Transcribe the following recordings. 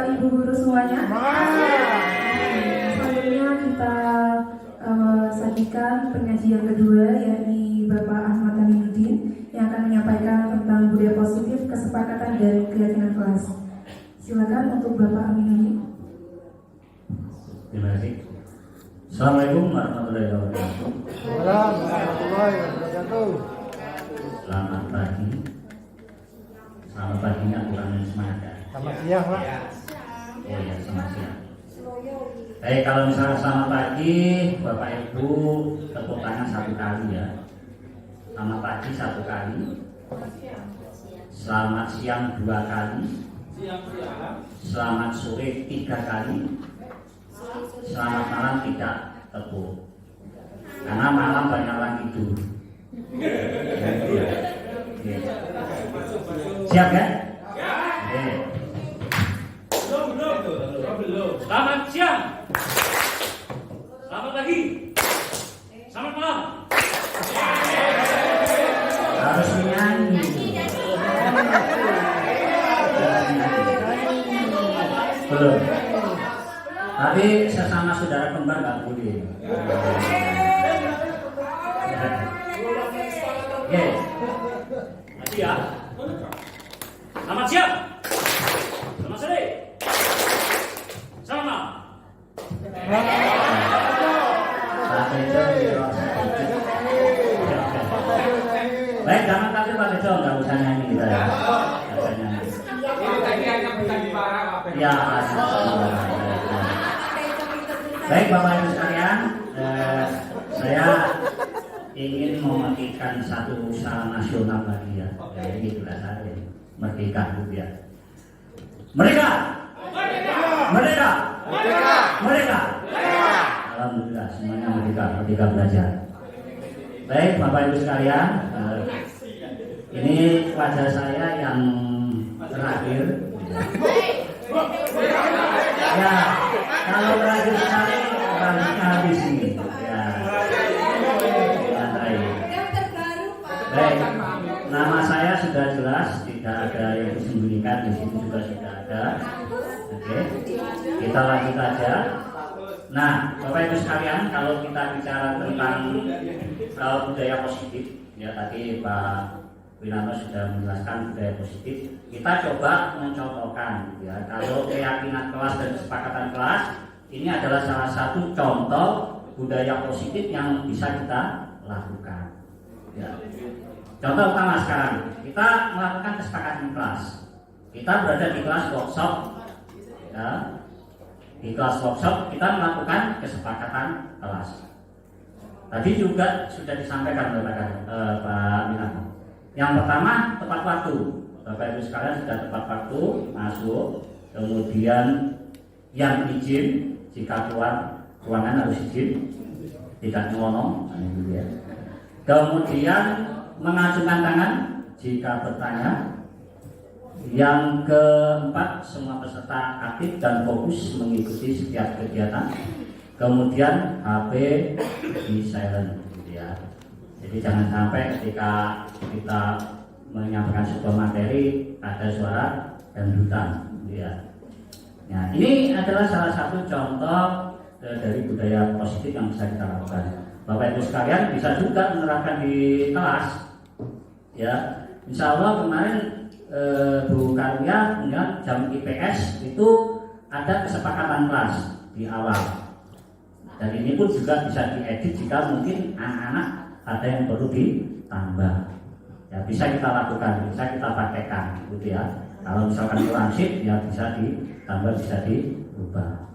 Ibu guru semuanya. Selanjutnya kita sajikan pengajian kedua, yakni Bapak Ahmad Aminuddin yang akan menyampaikan tentang budaya positif, kesepakatan dan keyakinan kelas. Silakan untuk Bapak Aminuddin. Terima kasih. Assalamualaikum warahmatullahi wabarakatuh. Waalaikumsalam warahmatullahi wabarakatuh. Selamat pagi. Selamat paginya kurangnya semangat ya. Selamat siang, Pak. Oh ya, selamat siang. Baik, kalau misalnya selamat pagi, Bapak Ibu tepuk tangan satu kali ya. Selamat pagi satu kali. Selamat siang dua kali. Selamat sore tiga kali. Selamat malam tidak tepuk. Karena malam banyak orang tidur. Siap ya? Selamat siang, selamat pagi, selamat malam. Harus menyanyi. Belum. Tapi sesama saudara kembar nggak boleh. Oke. Nanti ya. Selamat siang, selamat sore, selamat malam. Baik, jangan takut Pak Bejo, nggak usah nyanyi kita ya. Nggak usah nyanyi. Ya, baik Bapak Ibu sekalian, saya ingin mematikan satu usaha nasional lagi ya. Jadi itulah saya merdeka ya. Merdeka, merdeka, merdeka. Alhamdulillah semuanya merdeka, merdeka belajar. Baik Bapak Ibu sekalian, ini wajah saya yang terakhir. Ya, kalau terakhir sekali rambutnya habis ini. Ya, baik. Nama saya sudah jelas, tidak ada yang disembunyikan, di sini juga sudah ada. Oke, kita lanjut aja. Nah, Bapak Ibu sekalian, kalau kita bicara tentang budaya positif, ya tadi Pak Winano sudah menjelaskan budaya positif. Kita coba mencontohkan, ya kalau keyakinan kelas dan kesepakatan kelas ini adalah salah satu contoh budaya positif yang bisa kita lakukan. Ya. Contoh utama sekarang, kita melakukan kesepakatan kelas. Kita berada di kelas workshop, ya. Di kelas workshop kita melakukan kesepakatan kelas. Tadi juga sudah disampaikan oleh Pak Minano. Yang pertama tepat waktu. Bapak Ibu sekalian sudah tepat waktu masuk. Kemudian yang izin jika keluar ruangan harus izin, tidak nyelonong. Ya. Kemudian mengacungkan tangan jika bertanya. Yang keempat, semua peserta aktif dan fokus mengikuti setiap kegiatan. Kemudian HP di silent, ya. Jadi jangan sampai ketika kita menyampaikan sebuah materi ada suara dangdutan, ya. Nah, ini adalah salah satu contoh dari budaya positif yang bisa kita lakukan. Bapak Ibu sekalian bisa juga menerapkan di kelas, ya. Insya Allah kemarin Bu Karya punya jam IPS itu ada kesepakatan kelas di awal, dan ini pun juga bisa diedit jika mungkin anak-anak ada yang perlu ditambah, ya bisa kita lakukan, bisa kita praktekkan gitu ya. Kalau misalkan kurang shift ya bisa ditambah, bisa dirubah,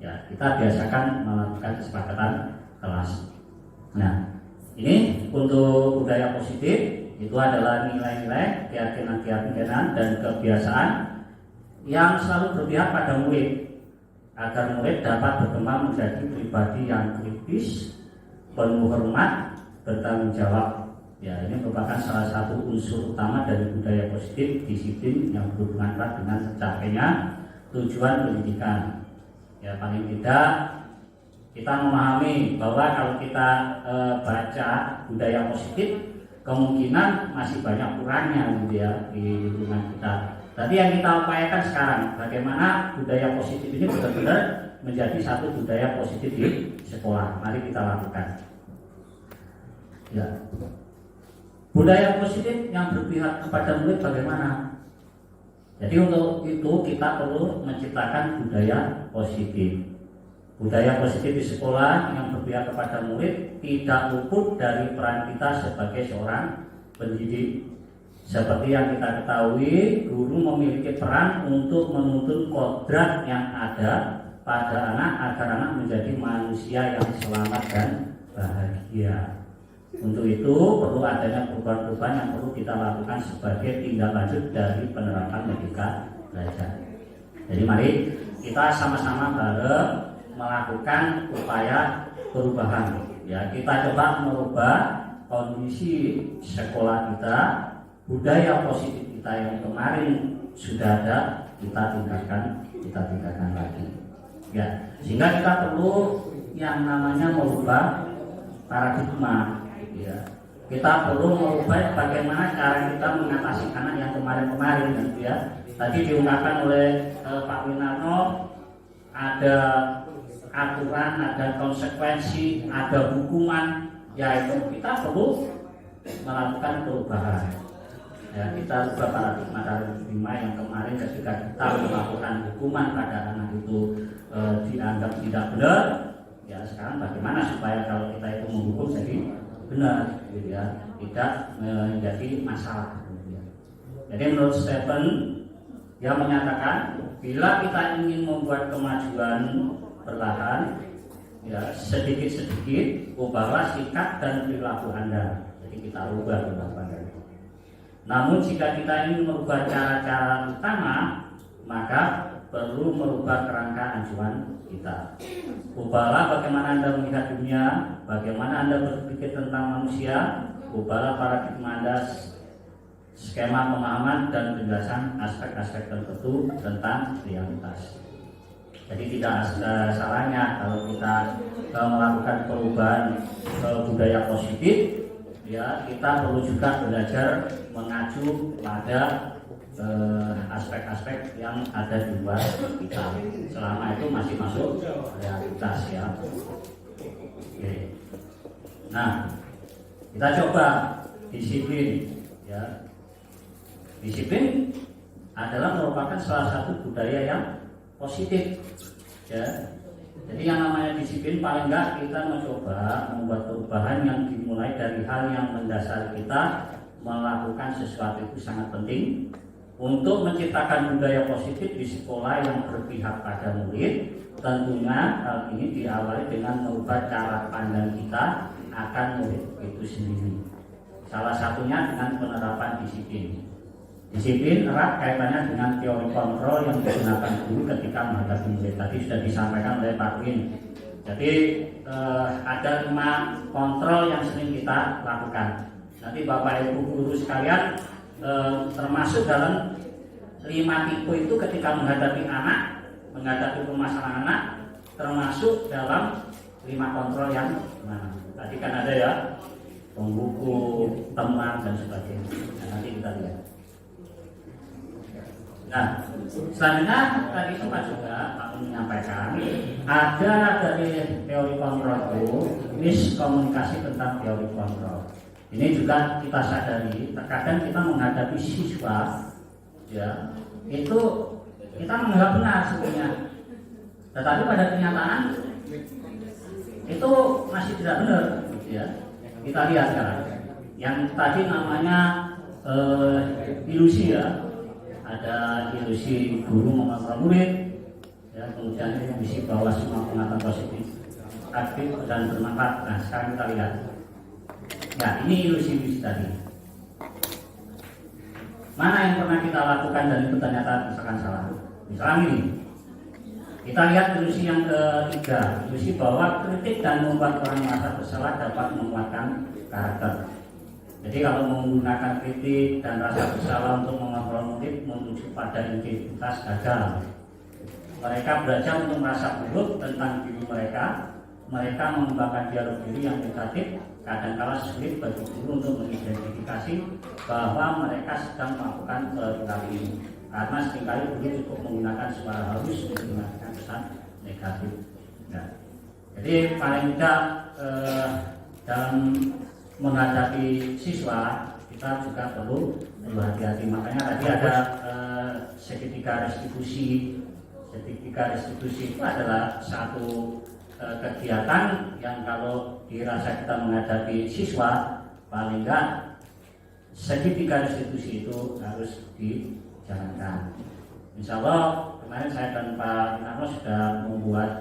ya kita biasakan melakukan kesepakatan kelas. Nah, ini untuk budaya positif. Itu adalah nilai-nilai, keyakinan dan kebiasaan yang selalu berpihak pada murid agar murid dapat berkembang menjadi pribadi yang kritis, penuh hormat, bertanggung jawab. Ya, ini merupakan salah satu unsur utama dari budaya positif, disiplin yang berhubungan erat dengan tercapainya tujuan pendidikan. Ya, paling tidak kita memahami bahwa kalau kita baca budaya positif, kemungkinan masih banyak kurangnya gitu ya di lingkungan kita. Tapi yang kita upayakan sekarang, bagaimana budaya positif ini benar-benar menjadi satu budaya positif di sekolah. Mari kita lakukan. Ya. Budaya positif yang berpihak kepada murid bagaimana? Jadi untuk itu kita perlu menciptakan budaya positif. Budaya positif di sekolah yang berpihak kepada murid tidak luput dari peran kita sebagai seorang pendidik. Seperti yang kita ketahui, guru memiliki peran untuk menuntun kodrat yang ada pada anak agar anak menjadi manusia yang selamat dan bahagia. Untuk itu perlu adanya perubahan-perubahan yang perlu kita lakukan sebagai tindak lanjut dari penerapan Merdeka Belajar. Jadi mari kita sama-sama bareng melakukan upaya perubahan. Ya, kita coba merubah kondisi sekolah kita, budaya positif kita yang kemarin sudah ada, kita tingkatkan lagi. Ya, sehingga kita perlu yang namanya merubah paradigma. Ya, kita perlu merubah bagaimana cara kita mengatasi anak yang kemarin-kemarin, gitu ya. Tadi diungkapkan oleh Pak Winarno, ada aturan, ada konsekuensi, ada hukuman. Ya itu kita perlu melakukan perubahan. Ya, kita ubah paradigma yang kemarin ketika kita melakukan hukuman pada anak itu dianggap tidak benar. Ya sekarang bagaimana supaya kalau kita itu menghukum jadi benar, gitu ya, tidak menjadi masalah. Gitu ya. Jadi menurut Stephen yang menyatakan bila kita ingin membuat kemajuan perlahan, ya sedikit-sedikit ubahlah sikap dan perilaku Anda. Jadi kita ubah perilaku Anda. Namun jika kita ingin merubah cara-cara utama, maka perlu merubah kerangka acuan kita. Ubahlah bagaimana Anda melihat dunia, bagaimana Anda berpikir tentang manusia, ubahlah paradigma Anda, skema pemahaman dan penjelasan aspek-aspek tertentu tentang realitas. Jadi tidak salahnya kalau kita melakukan perubahan budaya positif, ya kita perlu juga belajar mengacu pada aspek-aspek yang ada di luar kita, selama itu masih masuk realitas ya. Oke. Nah, kita coba disiplin ya. Disiplin adalah merupakan salah satu budaya yang positif ya. Jadi yang namanya disiplin paling enggak kita mencoba membuat perubahan yang dimulai dari hal yang mendasar kita melakukan sesuatu itu sangat penting. Untuk menciptakan budaya positif di sekolah yang berpihak pada murid, tentunya hal ini diawali dengan merubah cara pandang kita akan murid itu sendiri. Salah satunya dengan penerapan disiplin. Disiplin erat kaitannya dengan teori kontrol yang digunakan guru ketika menghadapi murid. Tadi sudah disampaikan oleh Pak Win. Jadi ada 5 kontrol yang sering kita lakukan. Nanti Bapak Ibu guru sekalian termasuk dalam 5 tipe itu ketika menghadapi anak, menghadapi permasalahan anak, termasuk dalam 5 kontrol yang mana? Tadi kan ada ya, pembuku, teman dan sebagainya. Nah, nanti kita lihat. Nah, selanjutnya tadi sempat juga Pak menyampaikan ada dari teori kontrol itu miskomunikasi tentang teori kontrol. Ini juga kita sadari, terkadang kita menghadapi siswa, ya itu kita menganggap benar sebenarnya, tetapi pada kenyataan itu masih tidak benar, ya. Kita lihat sekarang, yang tadi namanya ilusi ya, ada ilusi guru mengontrol murid, ya, kemudian ilusi bahwa semua pengetahuan positif, aktif dan bermanfaat. Nah sekarang kita lihat. Nah ini ilusi tadi. Mana yang pernah kita lakukan dan itu ternyata misalkan salah. Misalnya ini, kita lihat ilusi yang ketiga, ilusi bahwa kritik dan membuat orang merasa bersalah dapat menguatkan karakter. Jadi kalau menggunakan kritik dan rasa bersalah untuk mengontrol murid menuju pada integritas gagal. Mereka belajar untuk merasa buruk tentang diri mereka. Mereka mengembangkan dialog diri yang negatif. Kadang-kala sulit bagi guru untuk mengidentifikasi bahwa mereka sedang melakukan perilaku ini. karena seringkali guru cukup menggunakan suara halus untuk menyampaikan pesan negatif. Ya. Jadi paling tidak dalam menghadapi siswa kita juga perlu hati-hati. Makanya tadi ada segitiga restitusi. Segitiga restitusi itu adalah satu kegiatan yang kalau dirasa kita menghadapi siswa, paling enggak segitiga restitusi itu harus dijalankan. Insya Allah kemarin saya dan Pak Winarno sudah membuat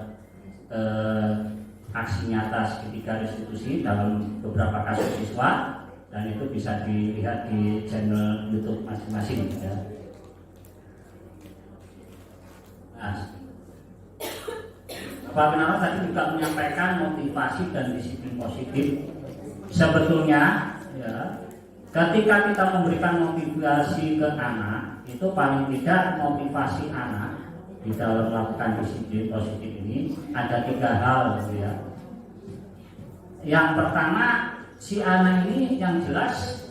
aksi nyata segitiga restitusi dalam beberapa kasus siswa, dan itu bisa dilihat di channel YouTube masing-masing. Ya. Nah, Pak Winarno tadi juga menyampaikan motivasi dan disiplin positif. Sebetulnya, ya, ketika kita memberikan motivasi ke anak, itu paling tidak motivasi anak di dalam melakukan disiplin positif ini ada 3 hal, gitu ya. Yang pertama, si anak ini yang jelas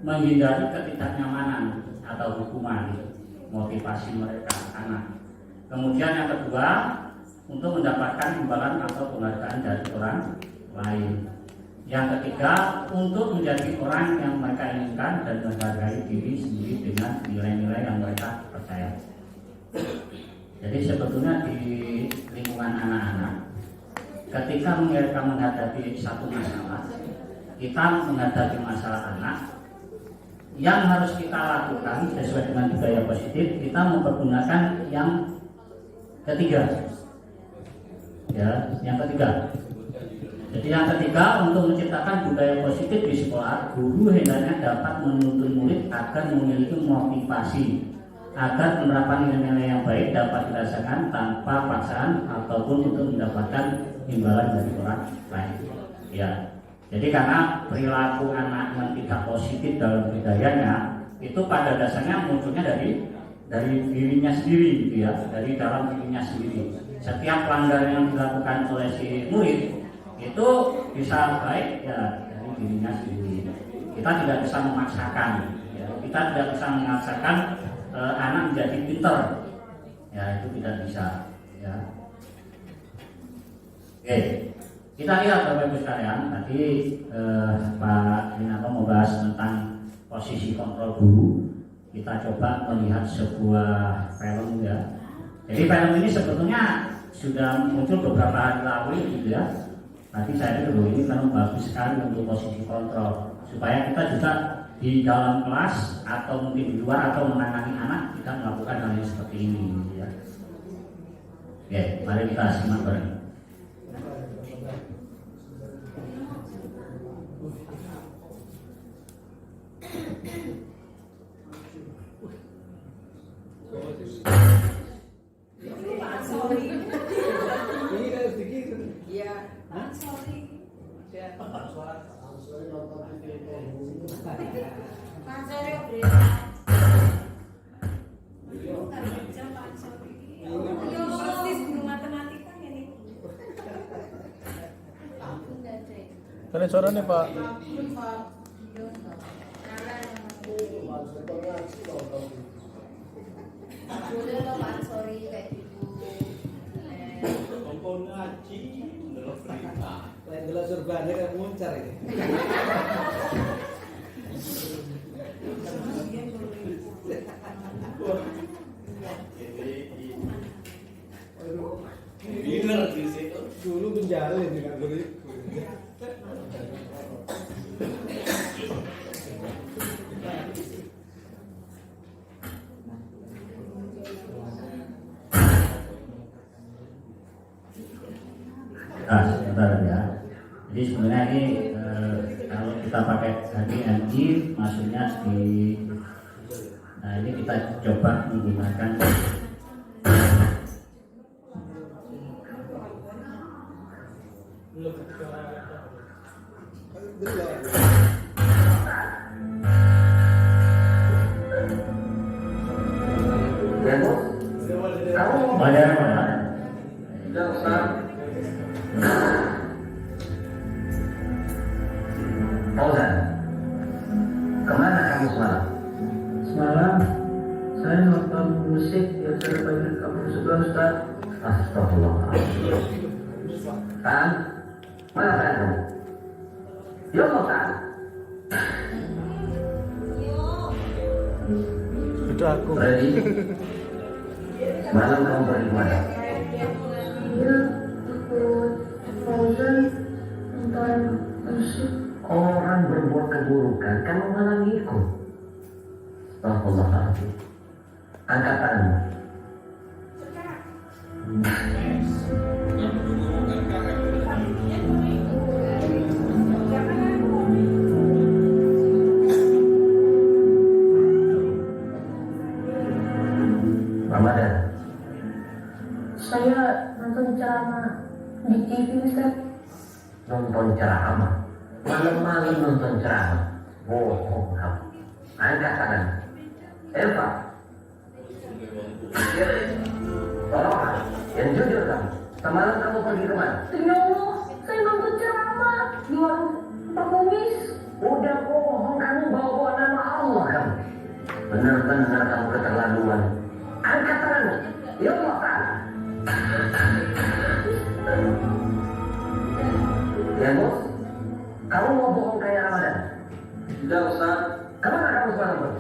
menghindari ketidaknyamanan atau hukuman, motivasi mereka anak. Kemudian yang kedua, untuk mendapatkan imbalan atau penghargaan dari orang lain. Yang ketiga, untuk menjadi orang yang mereka inginkan dan menghargai diri sendiri dengan nilai-nilai yang mereka percaya. Jadi sebetulnya di lingkungan anak-anak, ketika mereka menghadapi satu masalah, kita menghadapi masalah anak, yang harus kita lakukan sesuai dengan budaya positif, kita mempergunakan yang ketiga. Ya, yang ketiga. Jadi yang ketiga, untuk menciptakan budaya positif di sekolah, guru hendaknya dapat menuntun murid agar memiliki motivasi, agar penerapan nilai-nilai yang baik dapat dirasakan tanpa paksaan ataupun untuk mendapatkan imbalan dari orang lain. Ya, jadi karena perilaku anak yang tidak positif dalam budayanya itu pada dasarnya munculnya dari dirinya sendiri, gitu ya, dari dalam dirinya sendiri. Setiap pelanggaran yang dilakukan oleh si murid itu bisa baik ya dari dirinya sendiri. Kita tidak bisa memaksakan, ya. Kita tidak bisa memaksakan anak menjadi pintar, ya itu tidak bisa. Ya. Oke, kita lihat Bapak Ibu sekalian, tadi Pak Winarno membahas tentang posisi kontrol guru. Kita coba melihat sebuah film, ya. Jadi film ini sebetulnya sudah muncul beberapa hari lalu, gitu ya. Nanti saya lihat ini kan bagus sekali untuk posisi kontrol, supaya kita juga di dalam kelas atau mungkin di luar atau menangani anak kita melakukan hal yang seperti ini, gitu ya. Oke, mari kita simak bareng. Kalian suara nih Pak. Lain dulu surganya kayak muncar ini. Dulu penjara ini kan dulu. Nah, sebentar ya. Jadi sebenarnya ini kalau kita pakai HDMI maksudnya di, nah ini kita coba menggunakan Fauzan, kemana kamu semalam? Semalam juga Ustaz. Astagfirullahaladzim. Tan, mana kamu? Ya Allah Tan. Itu aku. Ready? Malam kamu pergi kemana? Ya, ikut Fauzan nonton musik. Orang berbuat keburukan, kamu malah ngikut. Astagfirullahaladzim. Angkat tangan. Ramadan. Saya nonton ceramah di TV, Ustaz. Nonton ceramah. Malam-malam nonton ceramah. Bohong kamu. Angkat tangan. Eva. Tolong, yang jujur kamu. Semalam kamu pergi kemana? Ya Allah, saya nonton ceramah di warung Pak Kumis. Udah bohong kamu, bawa-bawa nama Allah kamu. Benar-benar kamu keterlaluan. Angkat tanganmu. Ya Allah Ta'ala. Ya bos, kamu mau bohong kayak Ramadan? Tidak Ustaz. Kemana kamu semalam bos?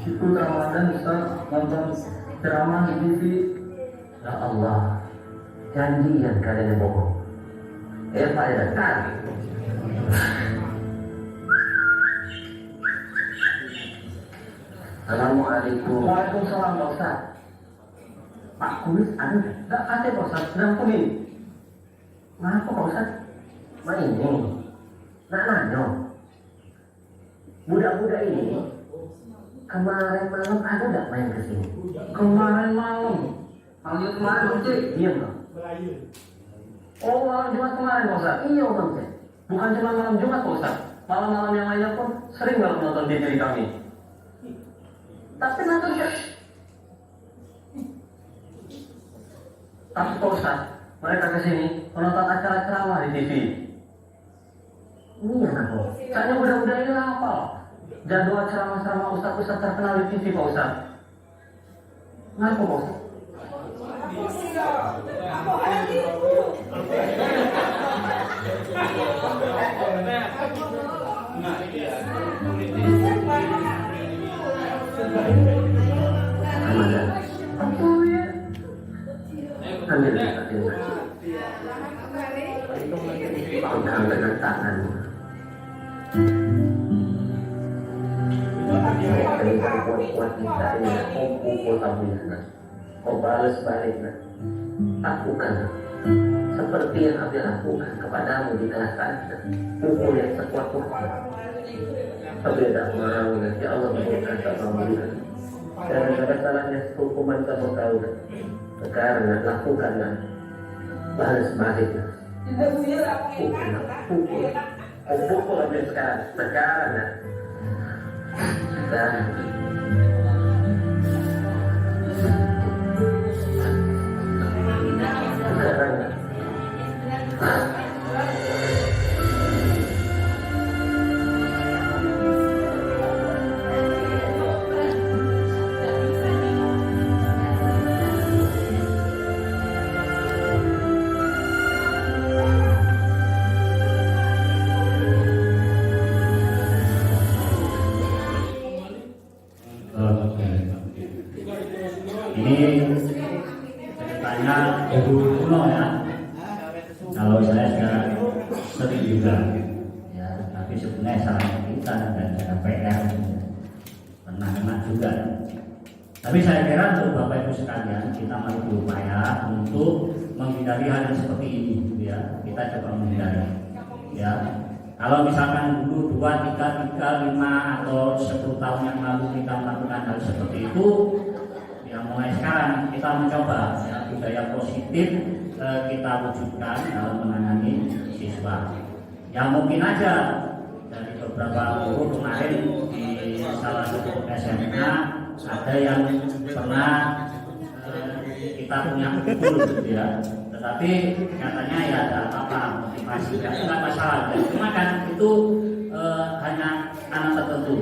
Ikut Ramadan Ustaz, nonton ceramah di TV. Ya Allah, janjian kalian yang bohong. Eva ya kan? Assalamualaikum. Waalaikumsalam Pak Ustaz. Pak Kumis ada? Enggak ada Pak Ustaz, sedang kuning. Kenapa Pak Ustaz? Main ini. Nak nanya. Budak-budak ini kemarin malam ada enggak main ke sini? Kemarin malam. Panggil kemarin Bang Cik. Diam Bang. Oh, malam Jumat kemarin Pak Ustaz. Iya Bang Cik. Bukan cuma malam Jumat Pak Ustaz. Malam-malam yang lainnya pun sering banget nonton TV kami. Tapi nonton ya. Tapi Pak Ustaz, mereka kesini menonton acara ceramah di TV. Ini ya aku. Soalnya udah ini apa? Jadwal ceramah-ceramah Ustaz-Ustaz terkenal di TV Pak Ustaz. Ngapa Pak Ustaz? Ramadan. Apa ya? Ambil pegang dengan tanganmu. Dari kuat-kuat kita ini, kau pukul kamu, kau balas baliknya. Lakukan seperti yang Abi lakukan kepadamu di kelas tadi. Pukul yang sekuat-kuatnya. Tapi tidak mau nanti Allah memberikan keampunan. Dan ada salahnya hukuman kamu tahu. Sekarang lakukanlah balas baliknya. Pukul aja sekarang ya. Dan sekarang ini ceritanya dulu kuno ya. Kalau saya sudah sering juga ya, tapi sebenarnya salah kita dan saya PR pernah kena juga. Tapi saya kira untuk Bapak Ibu sekalian kita mari berupaya untuk menghindari hal yang seperti ini ya. Kita coba menghindari ya. Kalau misalkan dulu 2, 3, 5 atau 10 tahun yang lalu kita melakukan hal seperti itu, ya mulai sekarang kita mencoba ya, budaya positif kita wujudkan dalam menangani siswa. Ya mungkin aja dari beberapa guru kemarin di salah satu SMA ada yang pernah kita punya guru gitu ya. Tetapi katanya ya ada apa-apa motivasi, ya nggak masalah. Ya. Cuma kan itu hanya anak tertentu.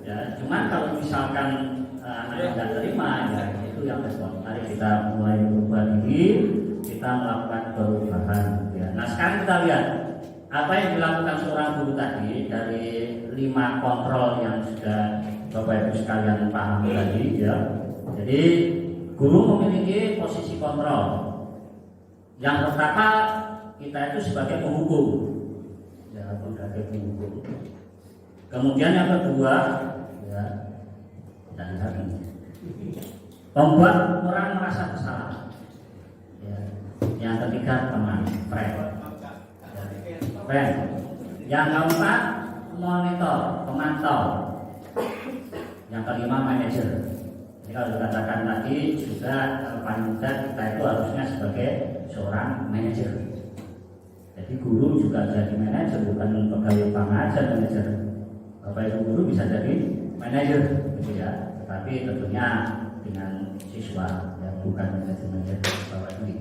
Ya. Cuman kalau misalkan anak yang tidak terima, ya itu yang respon. Mari kita mulai berubah diri, kita melakukan perubahan. Ya. Nah sekarang kita lihat apa yang dilakukan seorang guru tadi dari 5 kontrol yang sudah Bapak Ibu sekalian pahami tadi. Ya. Jadi guru memiliki posisi kontrol. Yang pertama kita itu sebagai penghukum, ya sebagai penghukum. Kemudian yang kedua, ya, dan membuat orang merasa bersalah. Ya. Yang ketiga teman, friend. Ya. Friend. Yang keempat monitor, pemantau. Yang kelima manajer. Jadi kalau dikatakan tadi juga paling mudah kita itu harusnya sebagai seorang manajer. Jadi guru juga jadi manajer, bukan pegawai pengajar manajer. Bapak Ibu guru bisa jadi manajer, gitu ya. Tetapi tentunya dengan siswa, ya bukan manajer Bapak Ibu.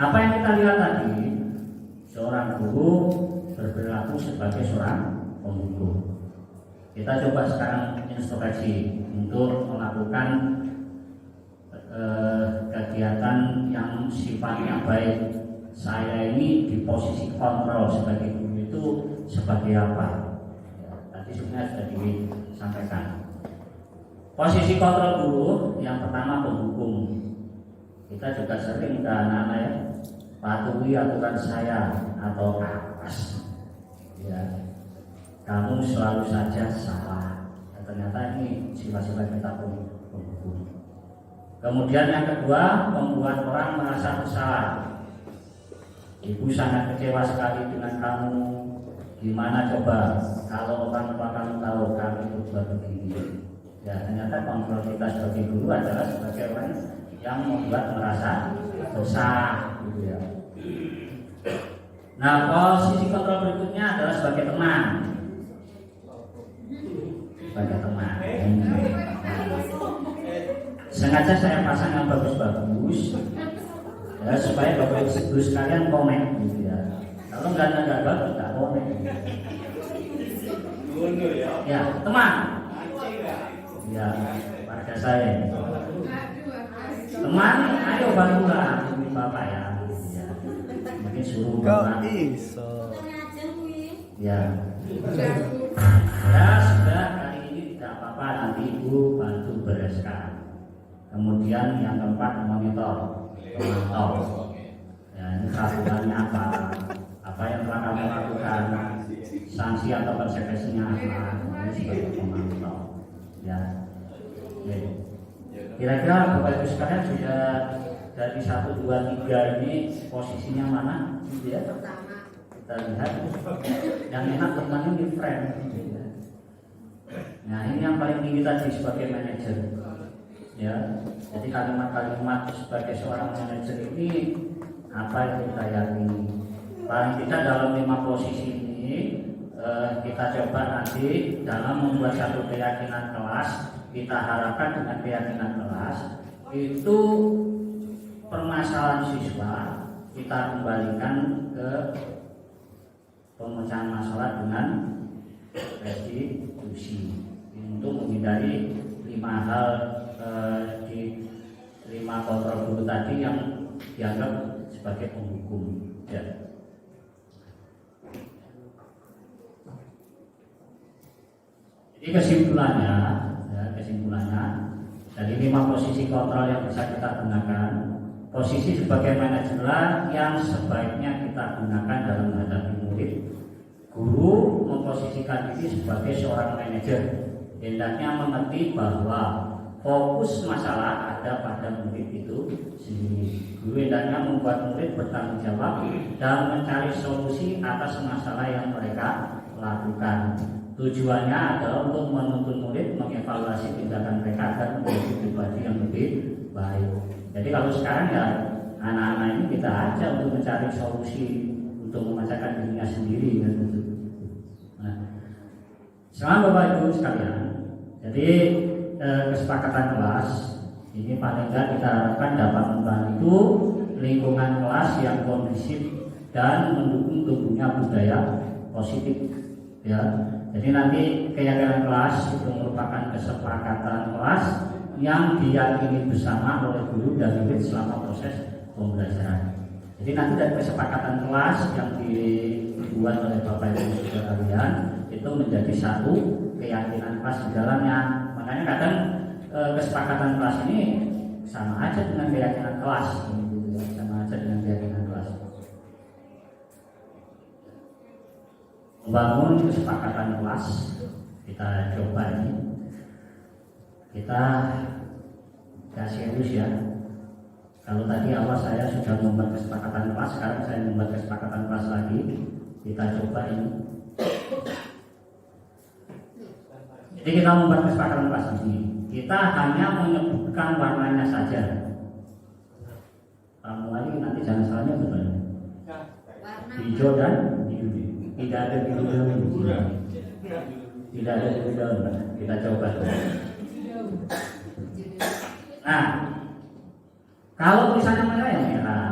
Apa yang kita lihat tadi, seorang guru berperilaku sebagai seorang penghukum. Kita coba sekarang introspeksi untuk melakukan kegiatan yang sifatnya baik. Saya ini di posisi kontrol sebagai guru itu sebagai apa? Ya, tadi sebenarnya sudah disampaikan. Posisi kontrol guru yang pertama penghukum. Kita juga sering ke anak-anak ya, patuhi aturan saya atau awas. Ya, kamu selalu saja salah. Dan ternyata ini sifat-sifat kita penghukum. Kemudian yang kedua, membuat orang merasa bersalah. Ibu sangat kecewa sekali dengan kamu. Gimana coba kalau orang tua kamu tahu kamu berbuat begini? Ya ternyata kontrol kita sebagai guru adalah sebagai orang yang membuat merasa bersalah, gitu ya. Nah posisi kontrol berikutnya adalah sebagai teman. Sebagai teman. Sengaja saya pasang yang bagus-bagus. Ya, supaya Bapak Ibu sekalian komen gitu ya. Kalau nggak bagus nggak komen. Ya teman. Ya warga saya. Teman, ayo bantulah Bapak ya. Ya. Mungkin suruh Bapak. Ya. Ya sudah kali ini tidak apa-apa, nanti Ibu bantu bereskan. Kemudian yang keempat monitor. Pemantau. Ya, ini peraturannya apa yang telah kamu lakukan, sanksi atau konsekuensinya apa, ini sebagai pemantau. Ya. Kira-kira Bapak Ibu sekalian sudah dari 1, 2, 3 ini posisinya mana? Ya. Kita lihat yang enak teman ini friend. Nah ini yang paling tinggi tadi sebagai manajer. Ya, jadi kalimat-kalimat sebagai seorang manajer ini apa yang kita yakini. Paling tidak dalam 5 posisi ini kita coba nanti dalam membuat satu keyakinan kelas. Kita harapkan dengan keyakinan kelas itu permasalahan siswa kita kembalikan ke pemecahan masalah dengan restitusi untuk menghindari 5 hal di 5 kontrol guru tadi yang dianggap sebagai penghukum. Ya. Jadi kesimpulannya dari 5 posisi kontrol yang bisa kita gunakan, posisi sebagai manajer yang sebaiknya kita gunakan dalam menghadapi murid. Guru memposisikan diri sebagai seorang manajer, hendaknya mengerti bahwa fokus masalah ada pada murid itu sendiri. Guru hendaknya membuat murid bertanggung jawab dan mencari solusi atas masalah yang mereka lakukan. Tujuannya adalah untuk menuntun murid mengevaluasi tindakan mereka agar menjadi pribadi yang lebih baik. Jadi kalau sekarang ya anak-anak ini kita ajak untuk mencari solusi untuk memecahkan dirinya sendiri. Nah, selamat Bapak Ibu sekalian. Jadi kesepakatan kelas ini paling tidak kita harapkan dapat membantu lingkungan kelas yang kondusif dan mendukung tumbuhnya budaya positif. Ya, jadi nanti keyakinan kelas itu merupakan kesepakatan kelas yang diyakini bersama oleh guru dan murid selama proses pembelajaran. Jadi nanti dari kesepakatan kelas yang dibuat oleh Bapak Ibu Saudara kalian itu menjadi satu keyakinan kelas di dalamnya. Makanya kadang kesepakatan kelas ini sama aja dengan keyakinan kelas, sama aja dengan keyakinan kelas. Membangun kesepakatan kelas, kita coba ini, kita serius ya. Kalau tadi awal saya sudah membuat kesepakatan kelas, sekarang saya membuat kesepakatan kelas lagi. Kita coba ini. Jadi kita membuat kesepakatan kelas ini. Kita hanya menyebutkan warnanya saja. Kamu lagi nanti jangan salahnya betul. Hijau dan biru. Tidak ada biru daun. Tidak ada biru daun. Kita coba. Nah, kalau misalnya merah yang merah,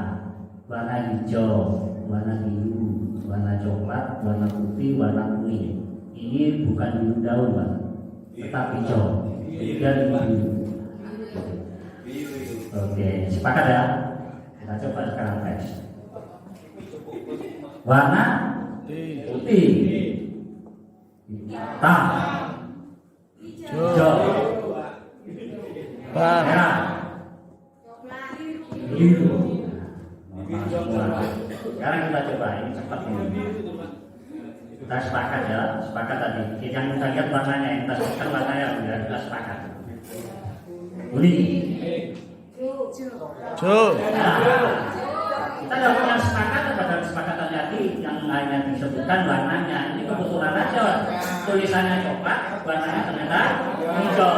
warna hijau, warna biru, warna coklat, warna putih, warna kuning. Ini bukan biru daun, Pak, tetap hijau. Dan biru. Oke, sepakat ya? Kita coba sekarang teks. Warna putih, hitam, hijau, merah, biru. Sekarang kita coba ini cepat ini. Kita sepakat ya, sepakat tadi. Yang kita lihat warnanya, yang kita sebutkan warnanya sudah kita sepakat. Kuning. Kita nggak punya sepakat pada kesepakatan tadi yang hanya disebutkan warnanya. Ini kebetulan aja tulisannya coklat, warnanya ternyata hijau.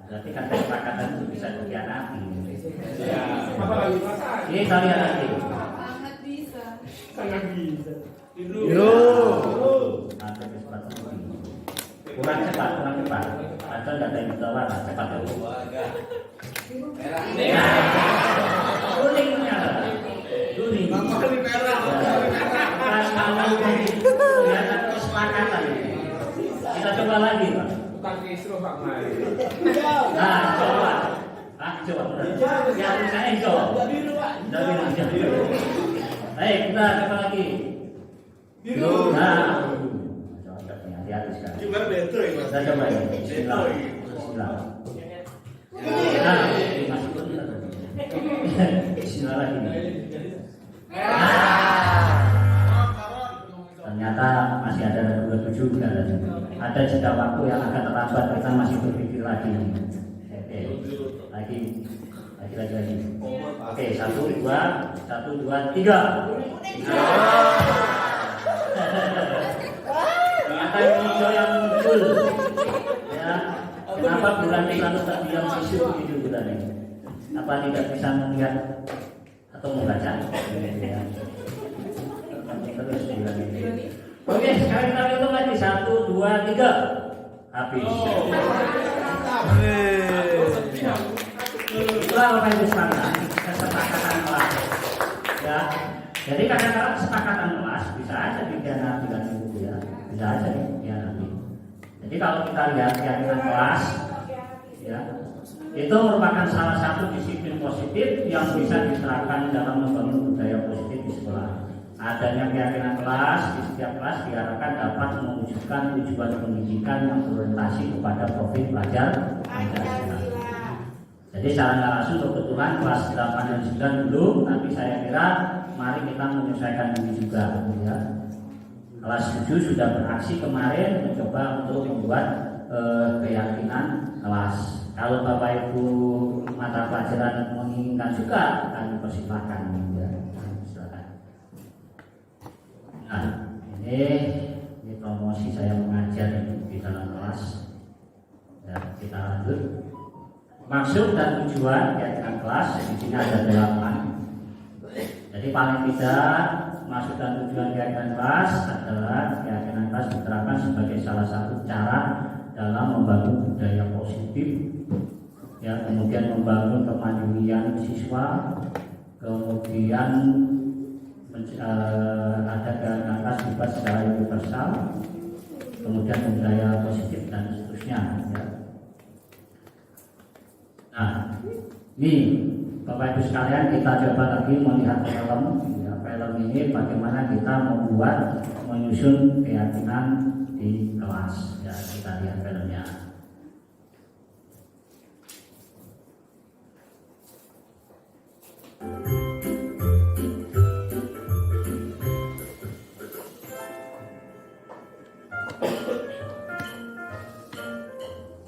Berarti kan kesepakatan itu bisa dikhianati. Ini kita lihat lagi. Sangat bisa. Ada kesempatan ini. Kurang cepat. Ada data yang kita warna cepat ya. Kuningnya. Kuning. Kelihatan kesepakatan. Kita coba lagi, Pak. Bukan kisruh Pak Mai. Nah, coba. Coba. Ya, misalnya hijau. Dari hijau. Baik, kita coba lagi. Biru. Nah, hati-hati sekarang. Gimana betul ya, Mas? Kita coba ya. Bismillah. Nah, masih pun Bismillah lagi. Ternyata masih ada 27 kan. Ada jeda waktu yang agak terlambat, kita masih berpikir lagi. Oke, lagi. Oke, 1, 2, 3. Ternyata hijau yang muncul. Ya, kenapa bulan selalu terdiam sisu begitu bulan ini? Apa tidak bisa melihat atau membaca? Ya. Terus bulan ini. Oke, sekarang kita hitung lagi 1, 2, 3. Habis. Itulah apa yang disepakatan, kesepakatan kelas. Ya, jadi kadang-kadang kesepakatan kelas bisa aja dikhianati kan ibu ya, bisa aja dikhianati. Jadi kalau kita lihat keyakinan kelas, ya, itu merupakan salah satu disiplin positif yang bisa diterapkan dalam membangun budaya positif di sekolah. Adanya keyakinan kelas di setiap kelas diharapkan dapat mewujudkan tujuan pendidikan yang berorientasi kepada profil pelajar Pancasila. Jadi secara nggak langsung kebetulan kelas 8 dan 9 belum, tapi saya kira mari kita menyesuaikan ini juga, ya. Kelas 7 sudah beraksi kemarin mencoba untuk membuat keyakinan kelas. Kalau Bapak Ibu mata pelajaran menginginkan juga, kami persilakan, ya. Silakan. Nah, ini promosi saya mengajar di dalam kelas. Ya, kita lanjut. Maksud dan tujuan keyakinan kelas di sini ada 8. Jadi paling tidak maksud dan tujuan keyakinan kelas adalah keyakinan kelas diterapkan sebagai salah satu cara dalam membangun budaya positif, ya, kemudian membangun kemandirian siswa, kemudian ada keyakinan kelas juga secara universal, kemudian budaya positif dan seterusnya. Ya. Nah, ini Bapak Ibu sekalian, kita coba lagi melihat film. Ya, film ini bagaimana kita membuat, menyusun keyakinan di kelas. Ya, kita lihat filmnya.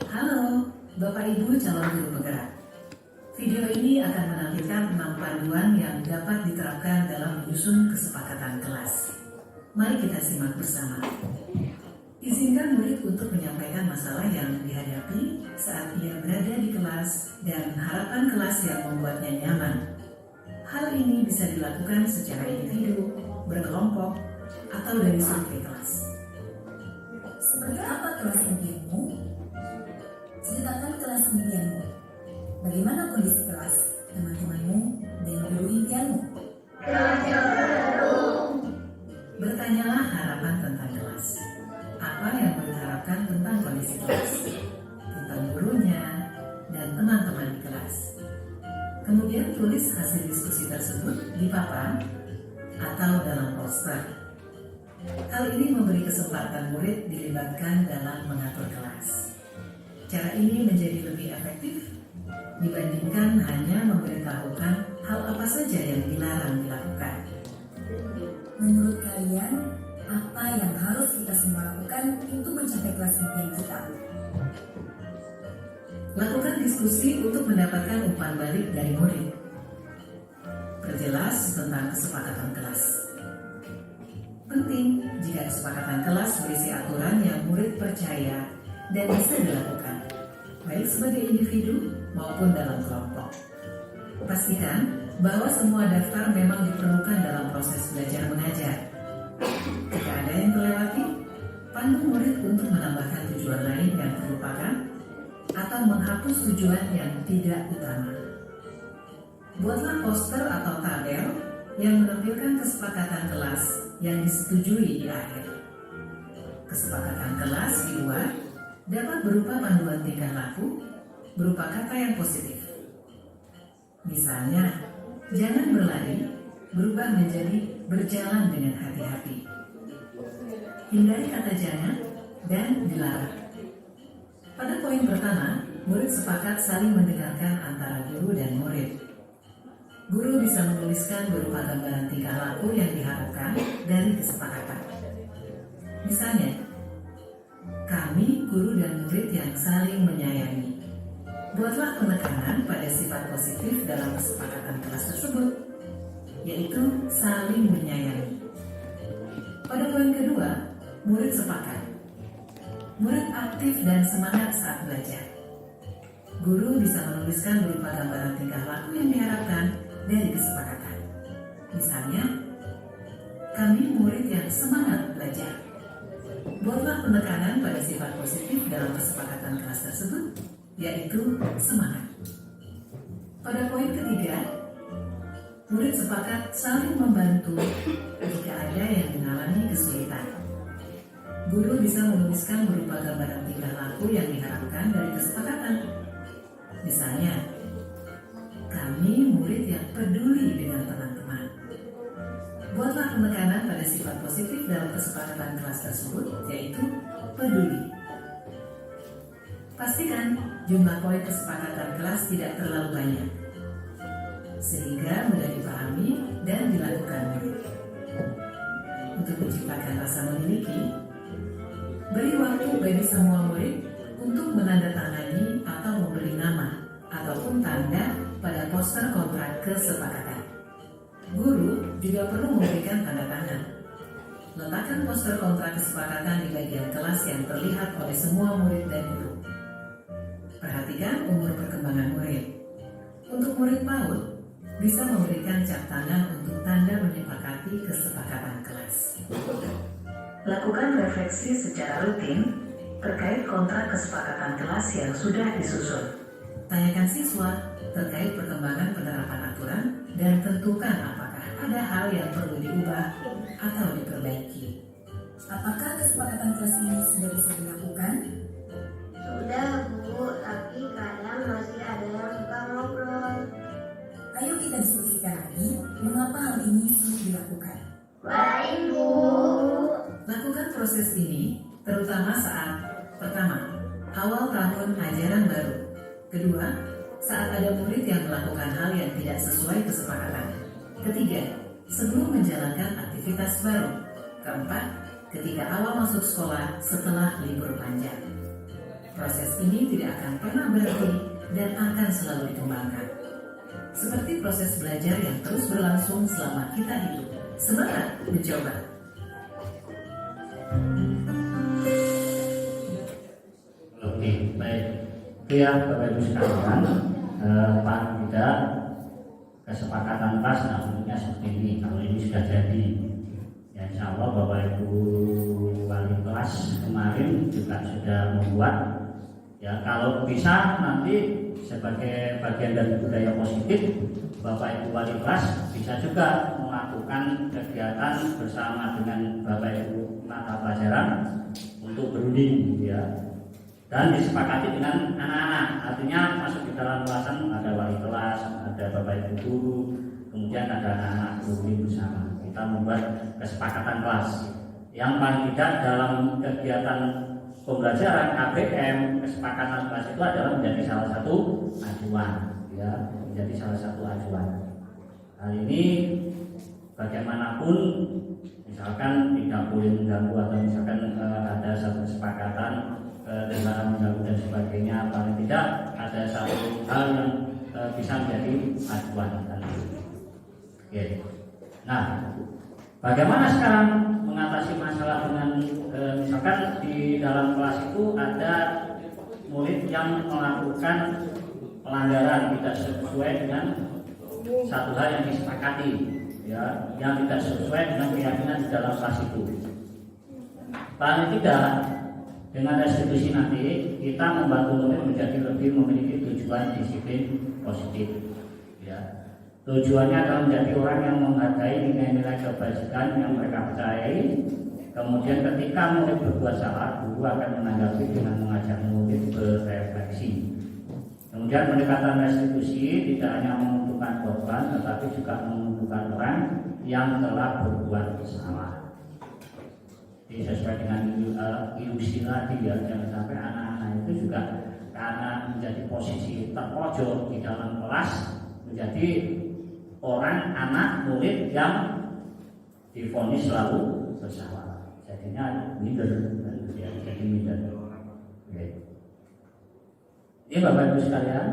Halo, Bapak Ibu calon guru penggerak. Video ini akan menampilkan 6 panduan yang dapat diterapkan dalam menyusun kesepakatan kelas. Mari kita simak bersama. Izinkan murid untuk menyampaikan masalah yang dihadapi saat ia berada di kelas dan harapan kelas yang membuatnya nyaman. Hal ini bisa dilakukan secara individu, berkelompok, atau dari survei kelas. Seperti apa kelas impianmu? Ceritakan kelas impianmu. Bagaimana kondisi kelas, teman-temanmu, dan guru impianmu? Bertanyalah harapan tentang kelas. Apa yang murid harapkan tentang kondisi kelas, tentang gurunya, dan teman-teman di kelas. Kemudian tulis hasil diskusi tersebut di papan atau dalam poster. Hal ini memberi kesempatan murid dilibatkan dalam mengatur kelas. Cara ini menjadi lebih efektif dibandingkan hanya memberitahukan hal apa saja yang dilarang dilakukan. Menurut kalian, apa yang harus kita semua lakukan untuk mencapai kelas impian kita? Lakukan diskusi untuk mendapatkan umpan balik dari murid. Perjelas tentang kesepakatan kelas. Penting jika kesepakatan kelas berisi aturan yang murid percaya dan bisa dilakukan, baik sebagai individu maupun dalam kelompok. Pastikan bahwa semua daftar memang diperlukan dalam proses belajar mengajar. Jika ada yang terlewati, pandu murid untuk menambahkan tujuan lain yang terlupakan atau menghapus tujuan yang tidak utama. Buatlah poster atau tabel yang menampilkan kesepakatan kelas yang disetujui di akhir. Kesepakatan kelas di luar dapat berupa panduan tingkah laku, berupa kata yang positif. Misalnya, jangan berlari, berubah menjadi berjalan dengan hati-hati. Hindari kata jangan dan dilarang. Pada poin pertama, murid sepakat saling mendengarkan antara guru dan murid. Guru bisa menuliskan berupa gambaran tingkah laku yang diharapkan dari kesepakatan. Misalnya, kami, guru dan murid yang saling menyayangi. Buatlah penekanan pada sifat positif dalam kesepakatan kelas tersebut, yaitu saling menyayangi. Pada poin kedua, murid sepakat. Murid aktif dan semangat saat belajar. Guru bisa menuliskan berupa gambaran tingkah laku yang diharapkan dari kesepakatan. Misalnya, kami murid yang semangat belajar. Buatlah penekanan pada sifat positif dalam kesepakatan kelas tersebut, yaitu semangat. Pada poin ketiga, murid sepakat saling membantu jika ada yang mengalami kesulitan. Guru bisa menuliskan berupa gambaran tingkah laku yang diharapkan dari kesepakatan. Misalnya, kami murid yang peduli dengan teman-teman. Buatlah penekanan pada sifat positif dalam kesepakatan kelas tersebut, yaitu peduli. Pastikan jumlah poin kesepakatan kelas tidak terlalu banyak, sehingga mudah dipahami dan dilakukan murid. Untuk menciptakan rasa memiliki, beri waktu bagi semua murid untuk menandatangani atau memberi nama ataupun tanda pada poster kontrak kesepakatan. Guru juga perlu memberikan tanda tangan. Letakkan poster kontrak kesepakatan di bagian kelas yang terlihat oleh semua murid dan guru. Perhatikan umur perkembangan murid. Untuk murid PAUD, bisa memberikan cap tangan untuk tanda menyepakati kesepakatan kelas. Lakukan refleksi secara rutin terkait kontrak kesepakatan kelas yang sudah disusun. Tanyakan siswa terkait perkembangan penerapan aturan dan tentukan apakah ada hal yang perlu diubah atau diperbaiki. Apakah kesepakatan kelas ini sudah bisa dilakukan? Sudah Bu, tapi kadang masih ada yang suka Ayo kita diskusikan lagi mengapa hal ini sulit dilakukan. Lakukan proses ini terutama saat pertama, awal tahun ajaran baru. Kedua, saat ada murid yang melakukan hal yang tidak sesuai kesepakatan. Ketiga, sebelum menjalankan aktivitas baru. Keempat, ketika awal masuk sekolah setelah libur panjang. Proses ini tidak akan pernah berhenti dan akan selalu dikembangkan. Seperti proses belajar yang terus berlangsung selama kita hidup. Semangat mencoba! Oke, baik. Itu ya Bapak Ibu sekalian, paling tidak kesepakatan kelas namanya seperti ini. Kalau ini sudah jadi, ya insya Allah Bapak Ibu wali kelas kemarin juga sudah membuat. Ya kalau bisa nanti sebagai bagian dari budaya positif, Bapak Ibu wali kelas bisa juga melakukan kegiatan bersama dengan Bapak Ibu mata pelajaran untuk berunding, ya. Dan disepakati dengan anak-anak, artinya masuk di dalam kelasan ada wali kelas, ada Bapak Ibu guru, kemudian ada anak-anak berunding bersama. Kita membuat kesepakatan kelas. Yang paling tidak dalam kegiatan pembelajaran KBM, kesepakatan kelas itu adalah menjadi salah satu acuan, ya, menjadi salah satu acuan. Hal ini bagaimanapun, misalkan tidak boleh mengganggu atau misalkan ada satu kesepakatan dengan mengganggu dan sebagainya, paling tidak ada satu hal yang bisa menjadi acuan. Oke. Nah, bagaimana sekarang mengatasi masalah dengan misalkan di dalam kelas itu ada murid yang melakukan pelanggaran tidak sesuai dengan satu hal yang disepakati, ya, yang tidak sesuai dengan keyakinan di dalam kelas itu. Paling tidak dengan restitusi nanti kita membantu murid menjadi lebih memiliki tujuan disiplin positif, ya. Tujuannya adalah menjadi orang yang menghargai nilai-nilai kebajikan yang mereka percayai. Kemudian ketika murid berbuat salah, guru akan menanggapi dengan mengajak murid berefleksi. Kemudian pendekatan restitusi tidak hanya menguntungkan korban, tetapi juga menguntungkan orang yang telah berbuat salah. Jadi sesuai dengan ilusi tadi, ya, jangan sampai anak-anak itu juga karena menjadi posisi terpojok di dalam kelas menjadi orang anak murid yang divonis selalu bersalah, jadinya minder, ya, jadi minder. Ini Bapak Ibu sekalian,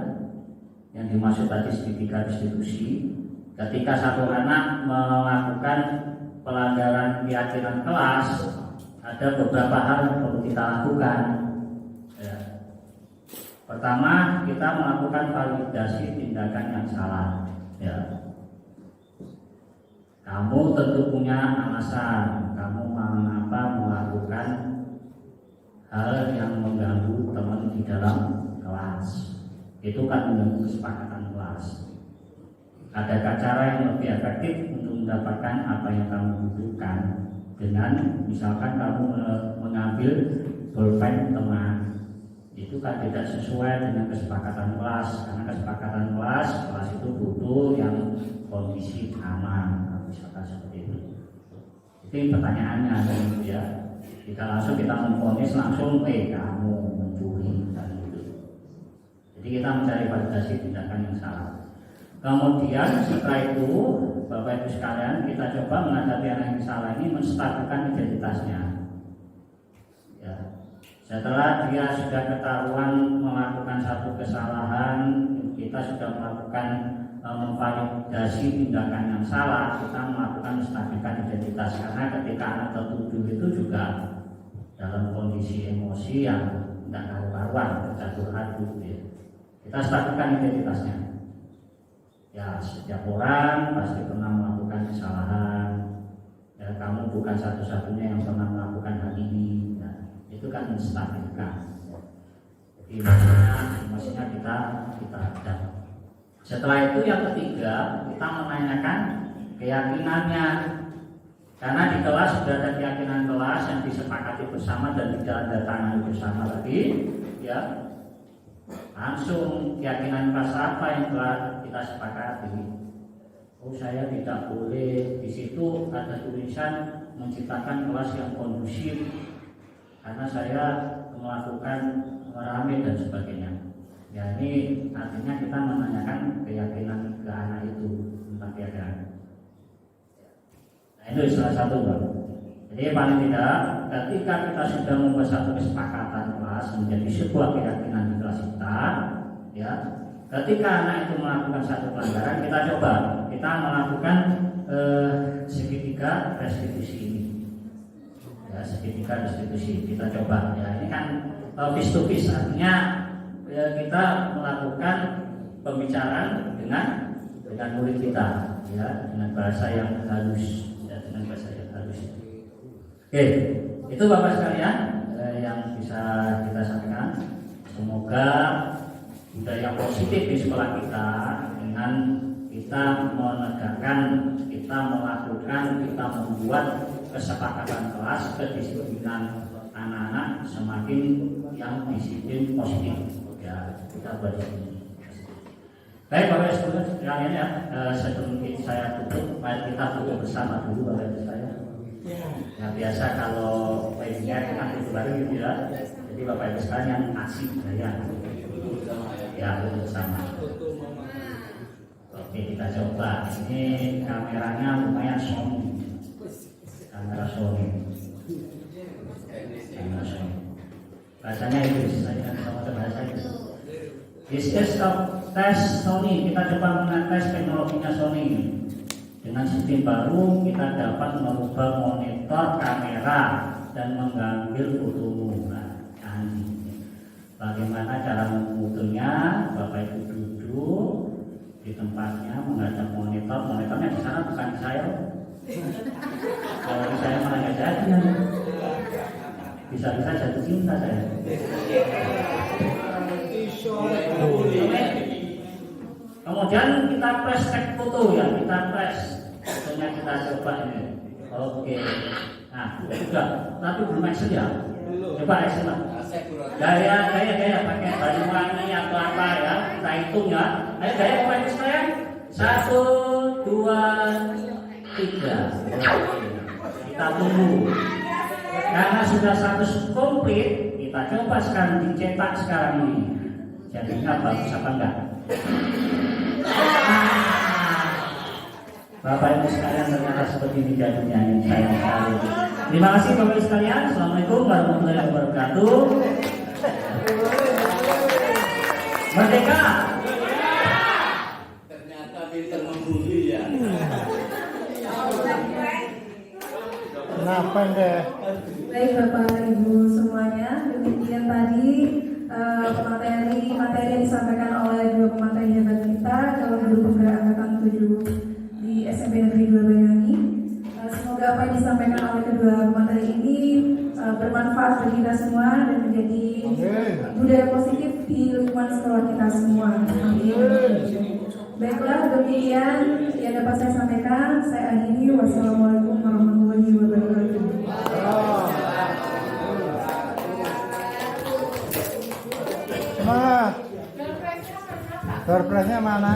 yang dimaksud tadi segitiga restitusi, ketika satu anak melakukan pelanggaran keyakinan kelas, ada beberapa hal yang perlu kita lakukan. Ya. Pertama, kita melakukan validasi tindakan yang salah. Ya. Kamu tentu punya alasan, kamu mengapa melakukan hal yang mengganggu teman di dalam kelas. Itu kan mengganggu kesepakatan kelas. Adakah cara yang lebih efektif untuk mendapatkan apa yang kamu butuhkan dengan misalkan kamu mengambil pulpen teman? Itu kan tidak sesuai dengan kesepakatan kelas, karena kesepakatan kelas itu butuh yang kondisi aman, misalkan seperti itu. Itu pertanyaannya, ya. Kita memvonis langsung, kamu mencuri, dan gitu. Jadi kita mencari validasi tindakan yang salah. Kemudian setelah itu, Bapak Ibu sekalian, kita coba menghadapi anak yang salah ini menstabilkan identitasnya. Ya. Setelah dia sudah ketahuan melakukan satu kesalahan, kita sudah melakukan memvalidasi tindakan yang salah, kita melakukan menstabilkan identitas. Karena ketika anak tertuduh itu juga dalam kondisi emosi yang tidak karu-karuan, tercampur aduk, ya. Kita stabilkan identitasnya. Ya, setiap orang pasti pernah melakukan kesalahan. Ya, kamu bukan satu-satunya yang pernah melakukan hal ini. Ya, itu kan menstabilkan. Jadi maksudnya kita ada. Setelah itu yang ketiga, kita menanyakan keyakinannya. Karena di kelas sudah ada keyakinan kelas yang disepakati bersama dan ditandatangani bersama tadi, ya. Langsung keyakinan kelas apa yang telah kita sepakati. sekali. Oh, saya tidak boleh. Di situ ada tulisan menciptakan kelas yang kondusif karena saya melakukan rame dan sebagainya. Ya, ini artinya kita menanyakan keyakinan ke anak itu tentang keyakinan. Nah, itu salah satu, Bang. Jadi paling tidak ketika kita sudah membuat satu kesepakatan kelas menjadi sebuah keyakinan di kelas kita, ya, ketika anak itu melakukan satu pelanggaran, kita coba kita melakukan segitiga restitusi ini, ya, segitiga restitusi kita coba, ya, ini kan face to face, artinya kita melakukan pembicaraan dengan murid kita, ya, dengan bahasa yang halus, ya, dengan bahasa yang halus. Oke, itu Bapak sekalian yang bisa kita sampaikan. Semoga budaya positif di sekolah kita dengan kita menegakkan, kita melakukan, kita membuat kesepakatan kelas, kedisiplinan anak-anak semakin yang disiplin positif. Ya, kita buat ini. Baik Bapak Ibu sekalian, ya, sebelum saya tutup, mari kita tutup bersama dulu Bapak Ibu sekalian. Ya, biasa kalau webinar kita tutup bareng gitu ya. Jadi Bapak Ibu sekalian yang asik ya tutup bersama. Oke, kita coba. Ini kameranya lumayan Sony. Kamera Sony. Kamera Sony. Bahasanya Inggris, saya kan sama bahasa Inggris. This is tes Sony. Kita coba mengetes teknologinya Sony. Dengan sistem baru kita dapat merubah monitor kamera dan mengambil fotomu. Nah, bagaimana cara memfotonya? Bapak Ibu duduk di tempatnya menghadap monitor. Monitornya di sana bukan saya. Kalau saya malah nggak jadi. Bisa-bisa jatuh cinta saya. Kemudian kita press tag foto, ya, kita press fotonya, kita coba ini. Oke. Nah, sudah. Tapi belum action ya. Coba action lah. Gaya pakai baju warni atau apa ya? Kita hitung ya. Ayo gaya Bapak saya. 1, 2, 3. Kita tunggu. Karena sudah 100 komplit, kita coba sekarang dicetak sekarang ini. Jadinya bagus apa enggak? Bapak Ibu sekalian, ternyata seperti ini jadinya, ini sayang sekali. Terima kasih Bapak Ibu sekalian. Assalamualaikum warahmatullahi wabarakatuh. Merdeka. Ternyata pintar membuli ya. Kenapa deh? Baik Bapak Ibu semuanya, demikian tadi materi yang disampaikan oleh dua pemateri hebat kita, Calon Guru Penggerak Angkatan 7 di SMP Negeri 2 Banyuwangi. Semoga apa yang disampaikan oleh kedua pemateri ini bermanfaat bagi kita semua dan menjadi budaya positif di lingkungan sekolah kita semua. Baiklah, demikian yang dapat saya sampaikan. Saya akhiri. Wassalamualaikum warahmatullahi wabarakatuh. Semangat. Surprise-nya mana?